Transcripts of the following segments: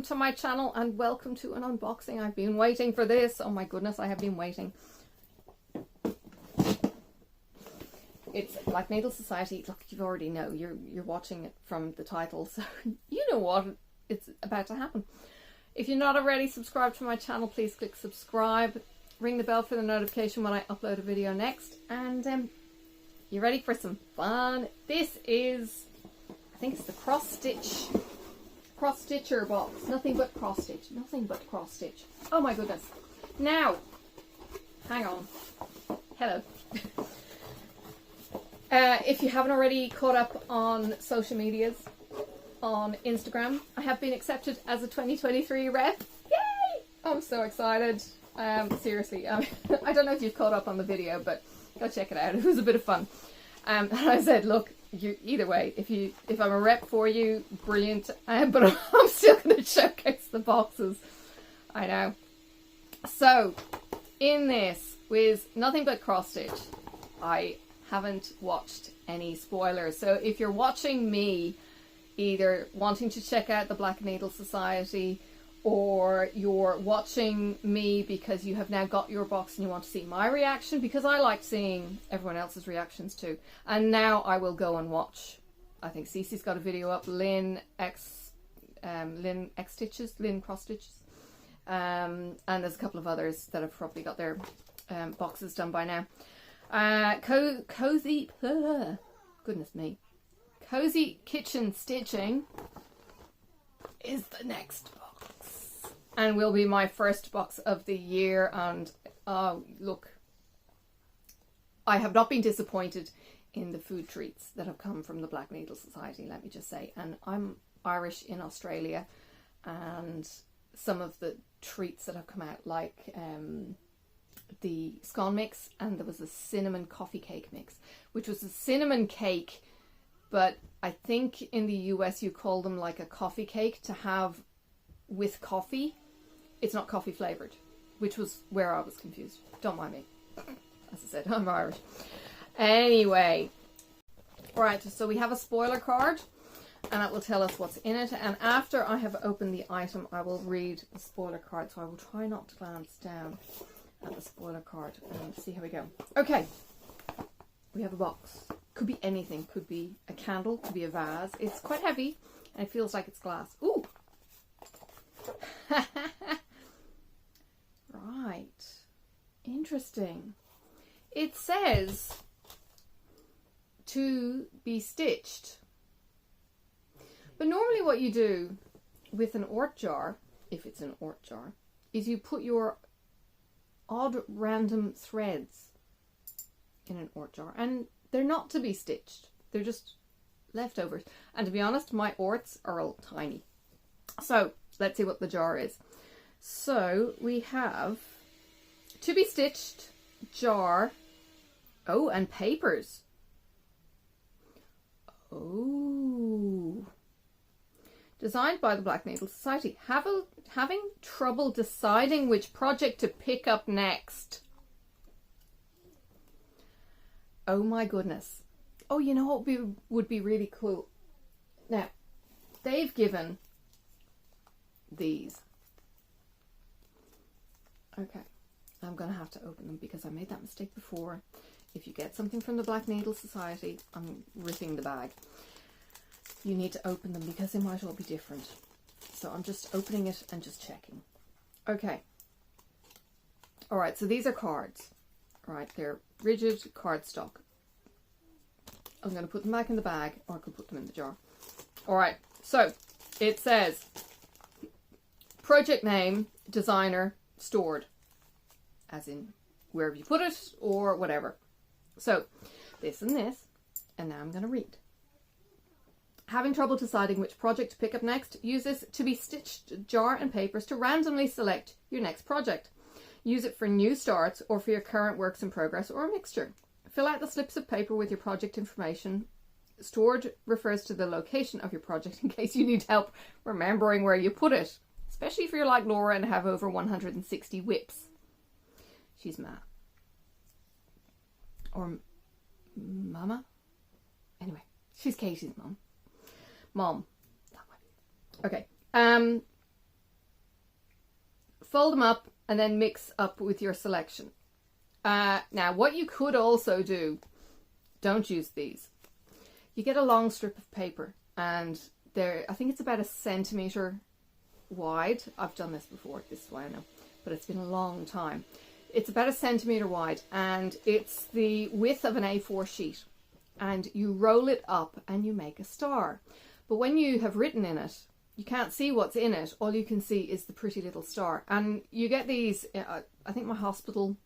welcome to my channel and welcome to an unboxing. I've been waiting for this. Oh my goodness, I have been waiting. It's Black Needle Society. Look, you already know. You're watching it from the title, so you know what it's about to happen. If you're not already subscribed to my channel, please click subscribe. Ring the bell for the notification when I upload a video next. And you ready for some fun? This is, I think it's the cross stitcher box. Nothing but cross stitch. Nothing but cross stitch. Oh my goodness. Now, hang on. Hello. If you haven't already caught up on social medias, on Instagram, I have been accepted as a 2023 rep. Yay! I'm so excited. Seriously, I don't know if you've caught up on the video, but go check it out. It was a bit of fun. And I said, look, either way, if I'm a rep for you, brilliant. But I'm still going to showcase the boxes. I know. So, in this, with nothing but cross stitch, I haven't watched any spoilers. So if you're watching me, either wanting to check out the Black Needle Society, or you're watching me because you have now got your box and you want to see my reaction, because I like seeing everyone else's reactions too. And now I will go and watch. I think Cece's got a video up. Lynn Cross Stitches, and there's a couple of others that have probably got their boxes done by now. Goodness me. Cozy Kitchen Stitching is the next box and will be my first box of the year. And look, I have not been disappointed in the food treats that have come from the Black Needle Society, let me just say. And I'm Irish in Australia, and some of the treats that have come out, like the scone mix, and there was a cinnamon coffee cake mix, which was a cinnamon cake, but I think in the US you call them like a coffee cake to have with coffee. It's not coffee flavored, which was where I was confused. Don't mind me. As I said, I'm Irish. Anyway, right, so we have a spoiler card, and it will tell us what's in it. And after I have opened the item, I will read the spoiler card. So I will try not to glance down at the spoiler card and see how we go. Okay, we have a box. Could be anything. Could be a candle, could be a vase. It's quite heavy and it feels like it's glass. Ooh! Right. Interesting. It says to be stitched. But normally what you do with an ort jar, if it's an ort jar, is you put your odd random threads in an ort jar, and they're not to be stitched, they're just leftovers. And to be honest, my orts are all tiny. So let's see what the jar is. So we have to be stitched, jar, oh, and papers. Oh, designed by the Black Needle Society. Having trouble deciding which project to pick up next. Oh my goodness. Oh, you know what would be really cool? Now, they've given these. Okay, I'm going to have to open them because I made that mistake before. If you get something from the Black Needle Society, I'm ripping the bag. You need to open them because they might all be different. So I'm just opening it and just checking. Okay. All right, so these are cards. All right, they're rigid cardstock. I'm going to put them back in the bag, or I could put them in the jar. All right, so it says project name, designer, stored, as in wherever you put it or whatever. So this and this, and now I'm going to read. Having trouble deciding which project to pick up next? Use this to be stitched jar and papers to randomly select your next project. Use it for new starts or for your current works in progress or a mixture. Fill out the slips of paper with your project information. Stored refers to the location of your project in case you need help remembering where you put it, especially if you're like Laura and have over 160 whips. She's Ma. Or Mama? Anyway, she's Katie's mum. Mom. That way. Okay. fold them up and then mix up with your selection. Now, what you could also do, don't use these. You get a long strip of paper, and I think it's about 1 centimetre wide. I've done this before, this is why I know, but it's been a long time. It's about 1 centimetre wide, and it's the width of an A4 sheet. And you roll it up and you make a star. But when you have written in it, you can't see what's in it. All you can see is the pretty little star. And you get these, I think my hospital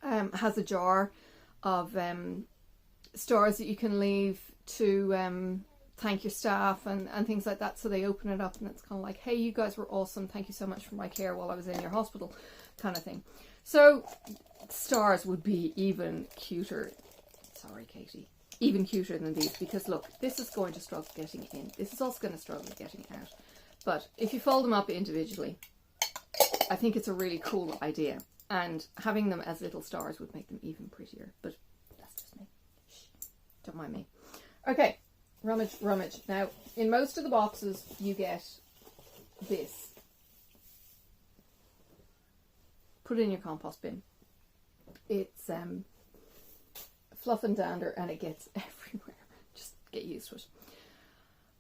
has a jar of stars that you can leave to thank your staff and things like that. So they open it up and it's kind of like, hey, you guys were awesome. Thank you so much for my care while I was in your hospital, kind of thing. So stars would be even cuter. Sorry, Katie. Even cuter than these, because look, this is going to struggle getting in. This is also going to struggle getting out. But if you fold them up individually, I think it's a really cool idea. And having them as little stars would make them even prettier. But that's just me. Shh, don't mind me. Okay, rummage, rummage. Now, in most of the boxes, you get this. Put it in your compost bin. It's fluff and dander, and it gets everywhere. Just get used to it.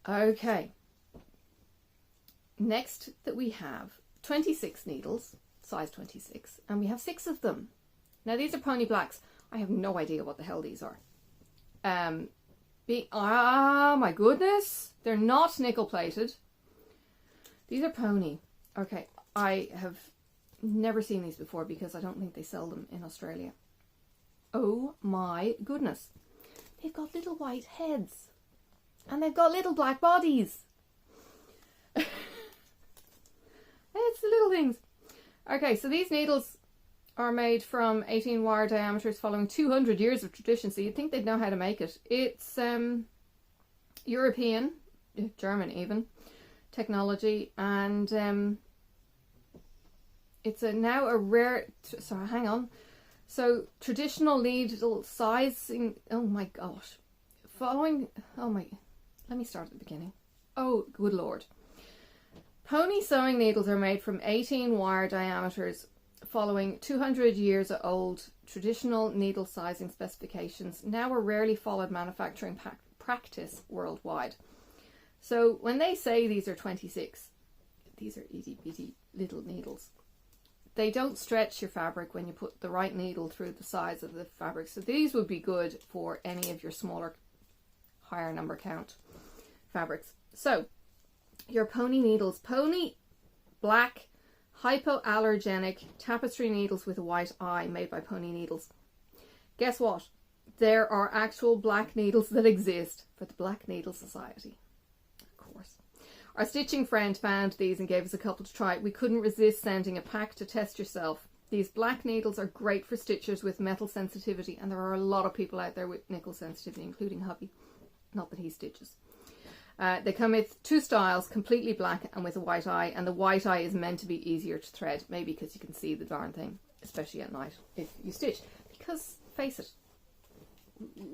Okay. Next that we have 26 needles, size 26, and we have 6 of them. Now these are Pony Blacks. I have no idea what the hell these are. My goodness, they're not nickel plated. These are Pony. Okay, I have never seen these before because I don't think they sell them in Australia. Oh my goodness. They've got little white heads. And they've got little black bodies. It's the little things. Okay, so these needles are made from 18 wire diameters following 200 years of tradition. So you'd think they'd know how to make it. It's European, German even, technology. And it's now a rare... Sorry, hang on. So, traditional needle sizing, oh my gosh, let me start at the beginning. Oh, good Lord. Pony sewing needles are made from 18 wire diameters following 200 years old traditional needle sizing specifications, now a rarely followed manufacturing practice worldwide. So, when they say these are 26, these are itty bitty little needles. They don't stretch your fabric when you put the right needle through the size of the fabric. So these would be good for any of your smaller, higher number count fabrics. So your Pony needles, Pony Black Hypoallergenic Tapestry Needles with a White Eye, made by Pony Needles. Guess what? There are actual black needles that exist for the Black Needle Society. Of course. Our stitching friend found these and gave us a couple to try. We couldn't resist sending a pack to test yourself. These black needles are great for stitchers with metal sensitivity, and there are a lot of people out there with nickel sensitivity, including hubby. Not that he stitches. They come with 2 styles, completely black and with a white eye, and the white eye is meant to be easier to thread, maybe because you can see the darn thing, especially at night if you stitch. Because, face it,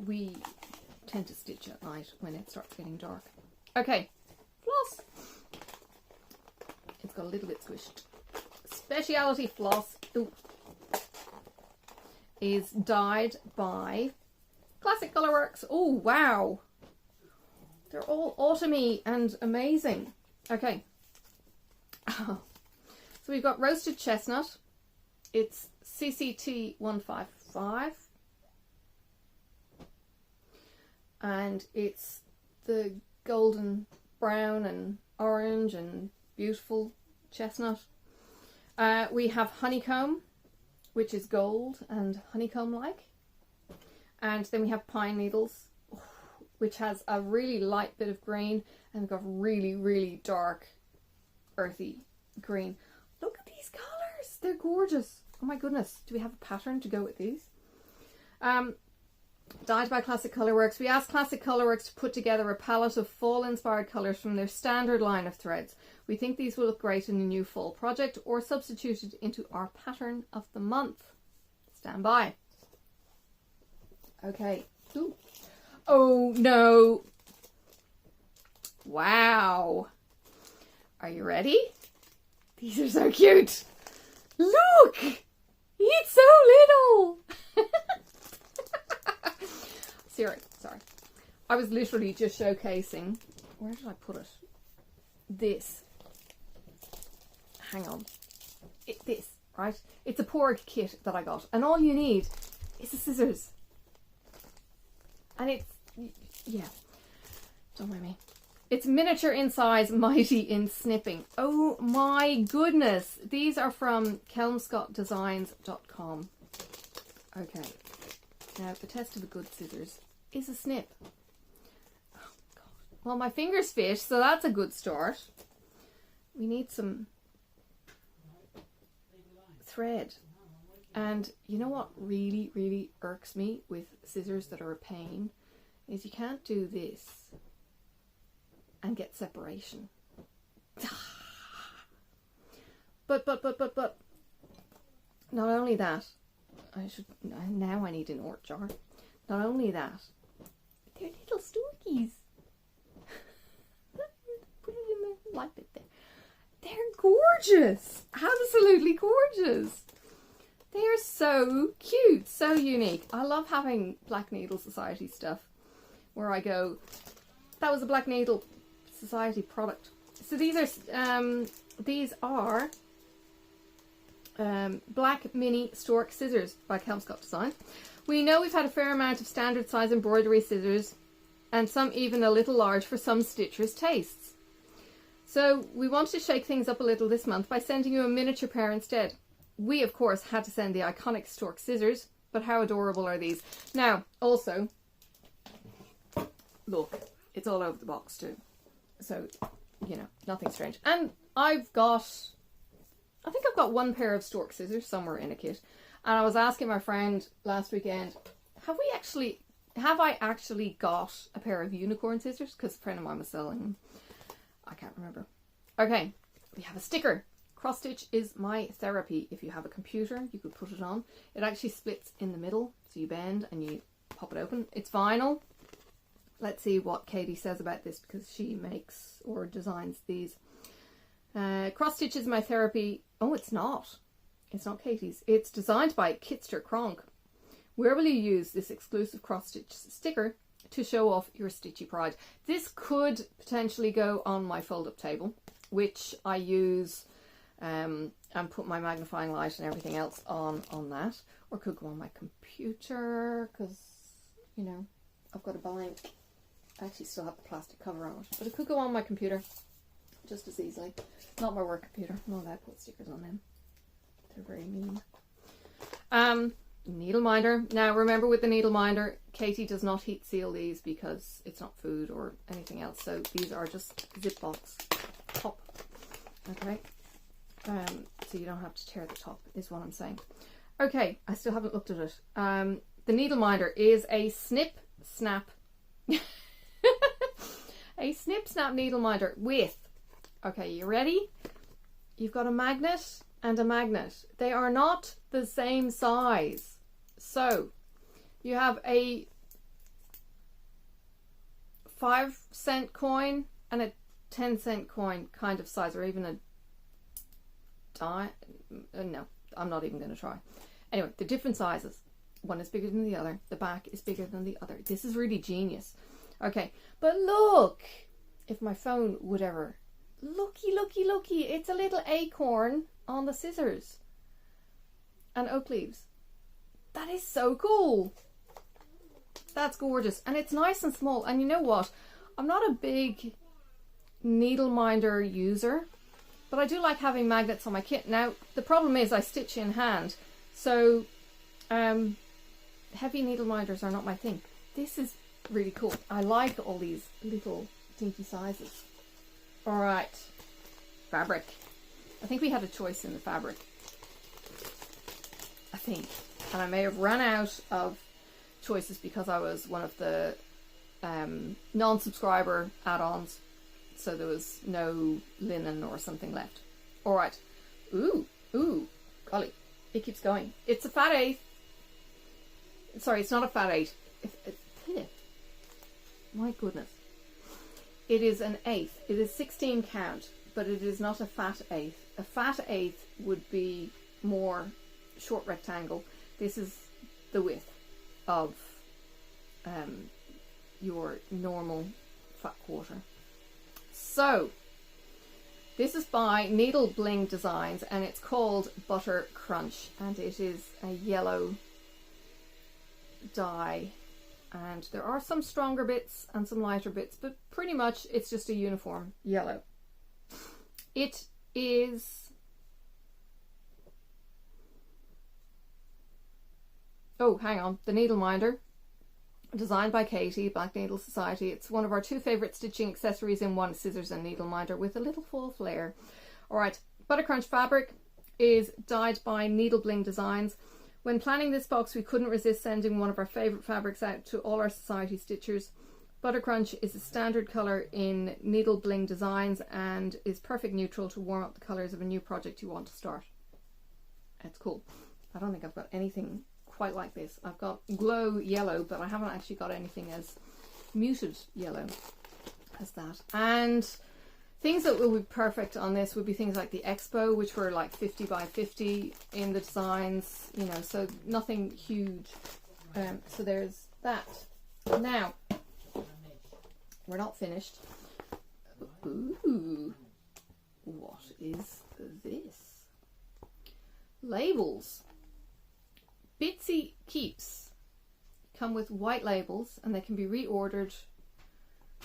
we tend to stitch at night when it starts getting dark. Okay. Floss. It's got a little bit squished. Speciality floss is dyed by Classic Colourworks. Oh, wow. They're all autumny and amazing. Okay. So we've got Roasted Chestnut. It's CCT 155. And it's the golden brown and orange and beautiful chestnut. We have Honeycomb, which is gold and honeycomb-like. And then we have Pine Needles, which has a really light bit of green, and we've got really, really dark, earthy green. Look at these colours! They're gorgeous. Oh my goodness. Do we have a pattern to go with these? Dyed by Classic Colourworks. We asked Classic Colourworks to put together a palette of fall-inspired colours from their standard line of threads. We think these will look great in a new fall project or substituted into our pattern of the month. Stand by. Okay. Ooh. Oh no. Wow. Are you ready? These are so cute. Look! It's so little! Sorry. I was literally just showcasing. Where did I put it? This. Hang on. This, right? It's a pork kit that I got. And all you need is the scissors. And it's, yeah. Don't mind me. It's miniature in size, mighty in snipping. Oh my goodness. These are from kelmscottdesigns.com. Okay. Now, the test of a good scissors is a snip. Oh God. Well, my fingers fit, so that's a good start. We need some thread. And you know what really, really irks me with scissors that are a pain is you can't do this and get separation. But not only that, now I need an ort jar. Not only that, they're little storkies. Put it in the light bit there. They're gorgeous, absolutely gorgeous. They are so cute, so unique. I love having Black Needle Society stuff where I go, that was a Black Needle Society product. So these are Black Mini Stork Scissors by Kelmscott Design. We know we've had a fair amount of standard size embroidery scissors and some even a little large for some stitchers' tastes. So we wanted to shake things up a little this month by sending you a miniature pair instead. We, of course, had to send the iconic stork scissors, but how adorable are these? Now, also, look, it's all over the box too. So, you know, nothing strange. And I think I've got one pair of stork scissors somewhere in a kit. And I was asking my friend last weekend, have I actually got a pair of unicorn scissors? Because a friend of mine was selling them. I can't remember. Okay, we have a sticker. Cross stitch is my therapy. If you have a computer, you could put it on. It actually splits in the middle, so you bend and you pop it open. It's vinyl. Let's see what Katie says about this because she makes or designs these. Cross stitch is my therapy. Oh, it's not. It's not Katie's. It's designed by Kitster Kronk. Where will you use this exclusive cross stitch sticker to show off your stitchy pride? This could potentially go on my fold-up table, which I use and put my magnifying light and everything else on that, or could go on my computer because, you know, I've got a blank. I actually still have the plastic cover on it, but it could go on my computer just as easily. Not my work computer. I'm not allowed to put stickers on them. They're very mean. Needle minder. Now remember, with the needle minder, Katie does not heat seal these because it's not food or anything else. So these are just zip box top. Okay. So you don't have to tear the top is what I'm saying. Okay, I still haven't looked at it. The needle minder is a snip snap a snip snap needle minder with, okay, you ready? You've got a magnet and a magnet. They are not the same size. So you have a 5-cent coin and a 10-cent coin kind of size, or even a dime. No, I'm not even going to try. Anyway, they're different sizes. One is bigger than the other. The back is bigger than the other. This is really genius. Okay, but look, if my phone would ever, looky, it's a little acorn on the scissors and oak leaves. That is so cool. That's gorgeous. And it's nice and small. And you know what? I'm not a big needle minder user, but I do like having magnets on my kit. Now, the problem is I stitch in hand. So, heavy needle minders are not my thing. This is really cool. I like all these little dinky sizes. All right. Fabric. I think we had a choice in the fabric. I think. And I may have run out of choices because I was one of the non-subscriber add-ons. So there was no linen or something left. All right. Ooh, golly. It keeps going. It's a fat 8. Sorry, it's not a fat 8. My goodness. It is an 1/8. It is 16 count, but it is not a fat 1/8. A fat 1/8 would be more short rectangle. This is the width of your normal fat quarter. So this is by Needle Bling Designs and it's called Butter Crunch, and it is a yellow dye, and there are some stronger bits and some lighter bits, but pretty much it's just a uniform yellow. It is, oh hang on, the needle minder, designed by Katie, Black Needle Society. It's one of our 2 favourite stitching accessories in one, scissors and needle minder with a little fall flair. Alright, Butter Crunch fabric is dyed by Needle Bling Designs. When planning this box, we couldn't resist sending one of our favourite fabrics out to all our society stitchers. Butter Crunch is a standard colour in Needle Bling Designs and is perfect neutral to warm up the colours of a new project you want to start. It's cool. I don't think I've got anything quite like this. I've got glow yellow, but I haven't actually got anything as muted yellow as that. And things that will be perfect on this would be things like the Expo, which were like 50 by 50 in the designs, you know, so nothing huge. So there's that. Now, we're not finished. Ooh, what is this? Labels. Bitsy Keeps come with white labels and they can be reordered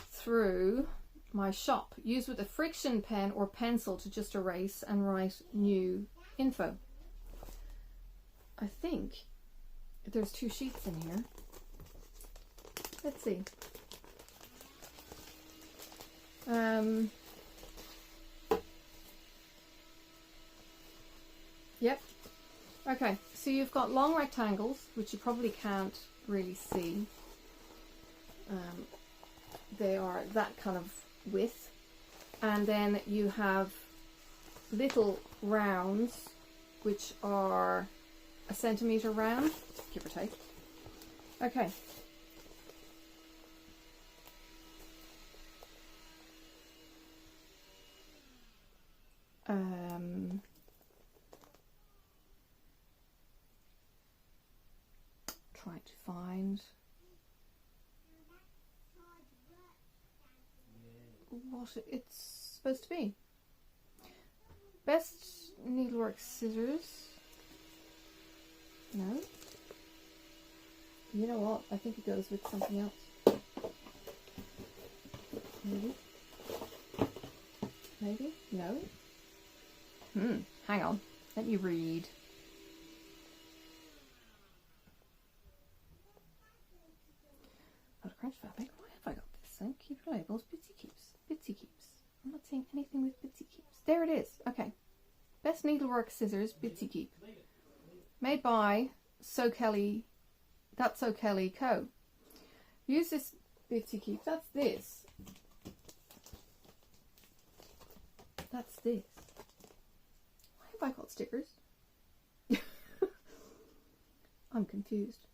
through my shop. Use with a friction pen or pencil to just erase and write new info. I think there's 2 sheets in here. Let's see. Yep. Okay, so you've got long rectangles, which you probably can't really see. They are that kind of width. And then you have little rounds, which are 1 centimetre round, give or take. Okay. Try to find what it's supposed to be. Best needlework scissors. No. You know what? I think it goes with something else. Maybe. Maybe? No. Hang on. Let me read. Butter Crunch fabric. Why have I got this thing? Keep your labels. Bitsy Keeps. Bitsy Keeps. I'm not seeing anything with Bitsy Keeps. There it is. Okay. Best needlework scissors. Bitsy Keep. Made by So Kelly. That's So Kelly Co. Use this Bitsy Keep. That's this. That's this. Why have I got stickers? I'm confused.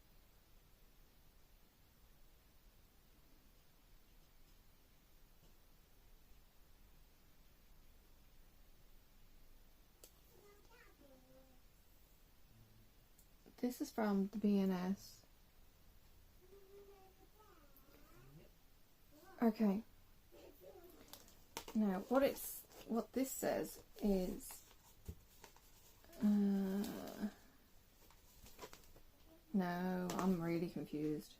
This is from the B&S. Okay. Now, what this says is no, I'm really confused.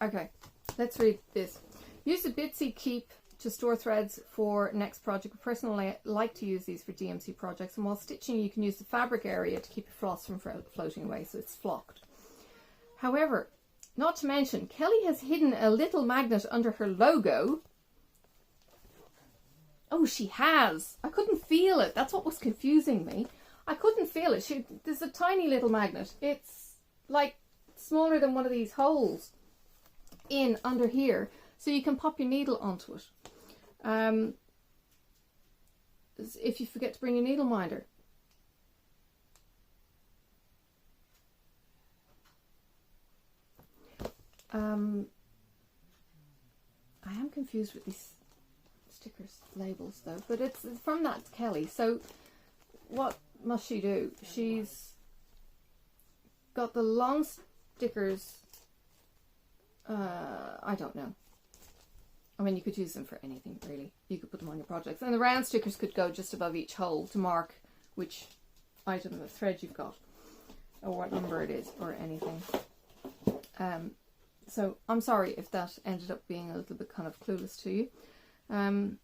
Okay, let's read this. Use the Bitsy Keep to store threads for next project. I personally like to use these for DMC projects, and while stitching you can use the fabric area to keep your floss from floating away, so it's flocked. However, not to mention, Kelly has hidden a little magnet under her logo. Oh, she has. I couldn't feel it. That's what was confusing me. I couldn't feel it. There's a tiny little magnet. It's like smaller than one of these holes in under here, so you can pop your needle onto it. If you forget to bring your needle minder. I am confused with these stickers labels though, but it's from that Kelly. So what must she do? She's got the long stickers. I don't know. I mean, you could use them for anything, really. You could put them on your projects. And the round stickers could go just above each hole to mark which item of thread you've got, or what number it is, or anything. So I'm sorry if that ended up being a little bit kind of clueless to you. I'm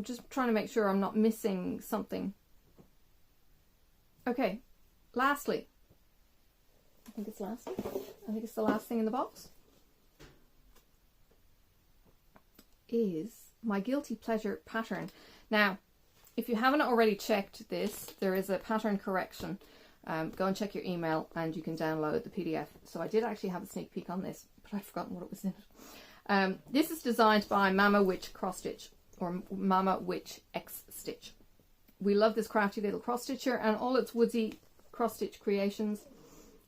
just trying to make sure I'm not missing something. Okay, lastly, I think it's the last thing in the box, is my guilty pleasure pattern. Now, if you haven't already checked this, there is a pattern correction. Go and check your email and you can download the PDF. So I did actually have a sneak peek on this, but I've forgotten what it was in it. This is designed by Mama Witch Cross Stitch, or Mama Witch X Stitch. We love this crafty little cross stitcher and all its woodsy cross stitch creations.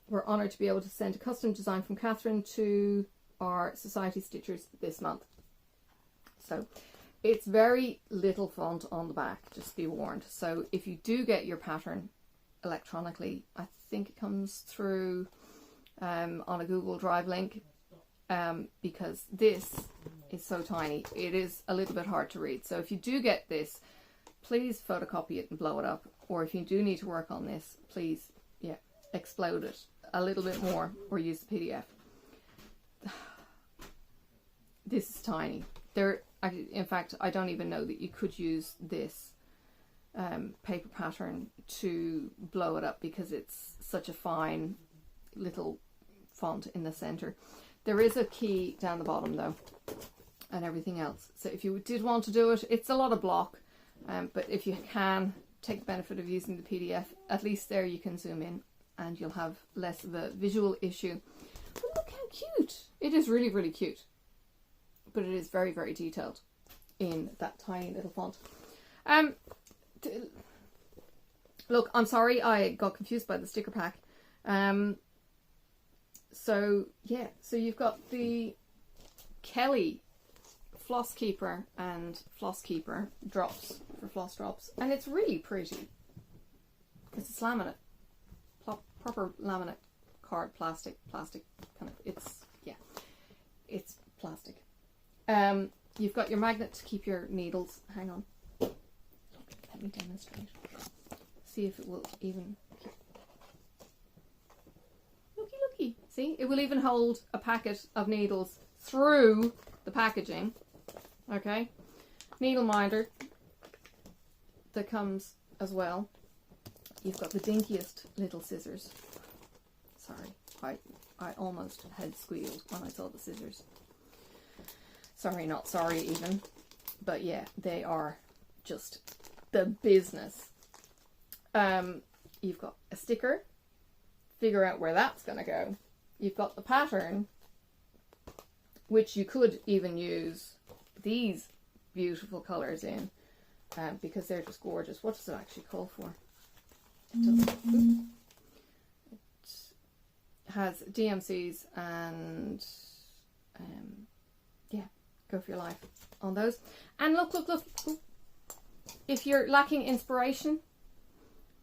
We're honoured to be able to send a custom design from Catherine to our Society Stitchers this month. So it's very little font on the back, just be warned. So if you do get your pattern electronically, I think it comes through on a Google Drive link, because this is so tiny. It is a little bit hard to read. So if you do get this, please photocopy it and blow it up. Or if you do need to work on this, please, yeah, explode it a little bit more or use the PDF. This is tiny. In fact, I don't even know that you could use this paper pattern to blow it up, because it's such a fine little font in the center. There is a key down the bottom though, and everything else. So if you did want to do it, it's a lot of block, but if you can take the benefit of using the PDF, at least there you can zoom in and you'll have less of a visual issue. But look how cute! It is really, really cute. But it is very, very detailed in that tiny little font. Look, I'm sorry I got confused by the sticker pack. So yeah, so you've got the Kelly Floss Keeper and Floss Keeper drops for floss drops, and it's really pretty because it's laminate, proper laminate card, plastic kind of. It's, yeah, it's plastic. You've got your magnet to keep your needles. Hang on, let me demonstrate. See if it will even. Looky. See, it will even hold a packet of needles through the packaging. Okay, needle minder that comes as well. You've got the dinkiest little scissors. Sorry, I almost head squealed when I saw the scissors. Sorry, not sorry even. But yeah, they are just the business. You've got a sticker. Figure out where that's going to go. You've got the pattern, which you could even use these beautiful colours in, because they're just gorgeous. What does it actually call for? It doesn't. It has DMCs and yeah, go for your life on those. And look. Ooh. If you're lacking inspiration,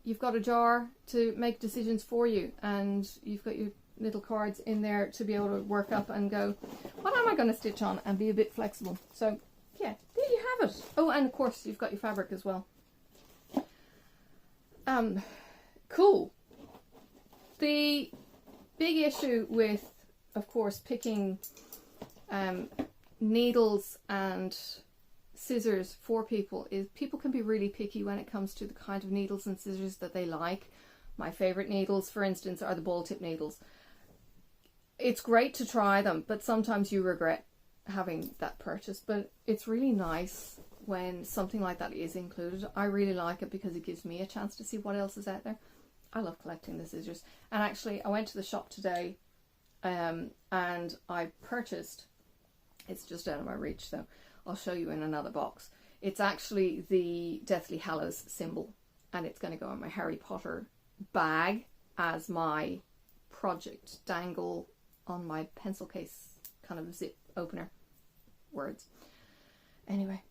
you've got a jar to make decisions for you, and you've got your little cards in there to be able to work up and go, what am I going to stitch on, and be a bit flexible. So yeah, there you have it. Oh, and of course you've got your fabric as well. Cool. The big issue with, of course, picking needles and scissors for people is people can be really picky when it comes to the kind of needles and scissors that they like. My favorite needles, for instance, are the ball tip needles. It's great to try them, but sometimes you regret having that purchase. But it's really nice when something like that is included. I really like it because it gives me a chance to see what else is out there. I love collecting the scissors. And actually, I went to the shop today and I purchased, it's just out of my reach, so I'll show you in another box. It's actually the Deathly Hallows symbol, and it's going to go in my Harry Potter bag as my project dangle on my pencil case kind of zip opener words. Anyway,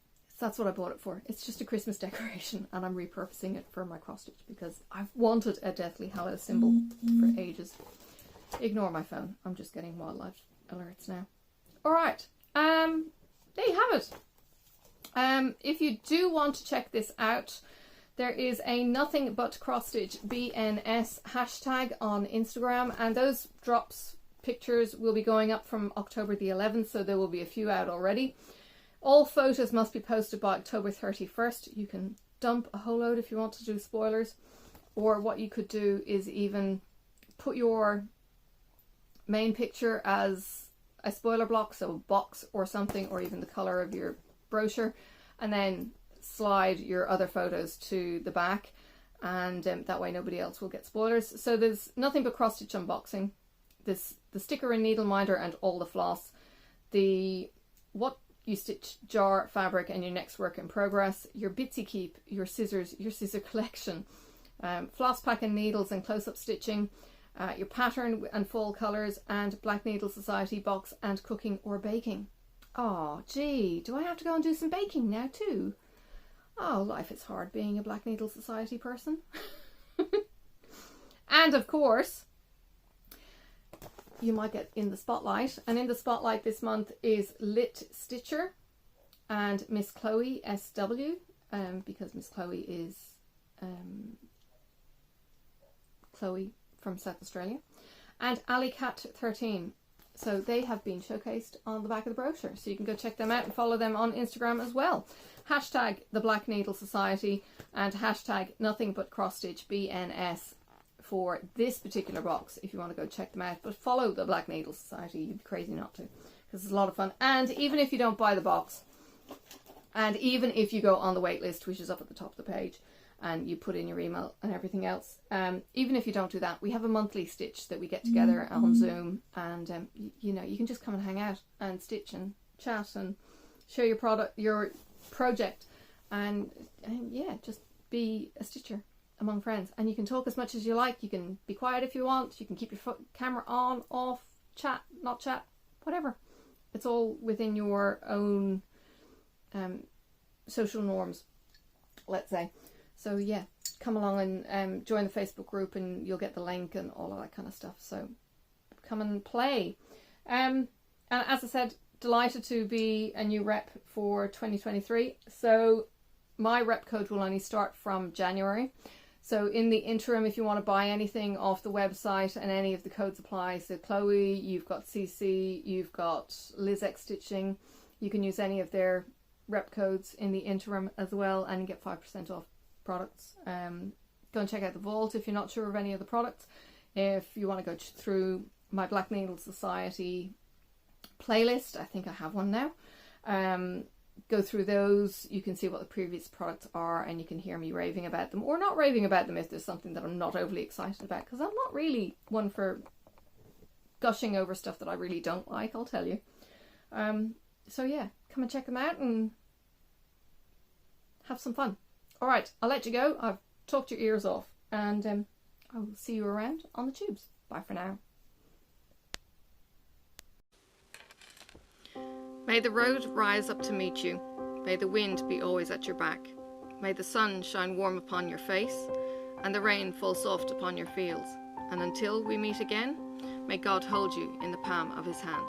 that's what I bought it for. It's just a Christmas decoration, and I'm repurposing it for my cross stitch because I've wanted a Deathly Hallows symbol for ages. Ignore my phone. I'm just getting wildlife alerts now. All right. There you have it. If you do want to check this out, there is a Nothing But Cross Stitch BNS hashtag on Instagram, and those drops pictures will be going up from October the 11th, so there will be a few out already. All photos must be posted by October 31st. You can dump a whole load if you want to do spoilers, or what you could do is even put your main picture as a spoiler block, so a box or something, or even the color of your brochure, and then slide your other photos to the back, and that way nobody else will get spoilers. So there's Nothing But Cross Stitch unboxing, this the sticker and needle minder and all the floss, the what you stitch jar fabric and your next work in progress, your Bitsy Keep, your scissors, your scissor collection, floss pack and needles and close-up stitching, your pattern and fall colours, and Black Needle Society box and cooking or baking. Oh gee, do I have to go and do some baking now too? Oh, life is hard being a Black Needle Society person. And of course, you might get in the spotlight, and in the spotlight this month is Lit Stitcher and Miss Chloe SW, because Miss Chloe is Chloe from South Australia, and AliCat13. So they have been showcased on the back of the brochure, so you can go check them out and follow them on Instagram as well. Hashtag the Black Needle Society and hashtag Nothing But Cross Stitch BNS for this particular box if you want to go check them out. But follow the Black Needle Society, you'd be crazy not to, because it's a lot of fun. And even if you don't buy the box, and even if you go on the wait list, which is up at the top of the page, and you put in your email and everything else, even if you don't do that, we have a monthly stitch that we get together on Zoom, and you know, you can just come and hang out and stitch and chat and share your product, your project, and yeah, just be a stitcher among friends. And you can talk as much as you like, you can be quiet if you want, you can keep your camera on, off, chat, not chat, whatever. It's all within your own social norms, let's say. So yeah, come along and join the Facebook group, and you'll get the link and all of that kind of stuff. So come and play. And as I said, delighted to be a new rep for 2023. So my rep code will only start from January. So in the interim, if you want to buy anything off the website, and any of the codes apply, so Chloe, you've got CC, you've got LizX Stitching, you can use any of their rep codes in the interim as well, and you get 5% off products. Go and check out the vault if you're not sure of any of the products. If you want to go through my Black Needle Society playlist, I think I have one now, go through those. You can see what the previous products are, and you can hear me raving about them, or not raving about them if there's something that I'm not overly excited about, because I'm not really one for gushing over stuff that I really don't like, I'll tell you. So yeah, come and check them out and have some fun. Alright, I'll let you go. I've talked your ears off, and I will see you around on the tubes. Bye for now. May the road rise up to meet you. May the wind be always at your back. May the sun shine warm upon your face, and the rain fall soft upon your fields. And until we meet again, may God hold you in the palm of his hand.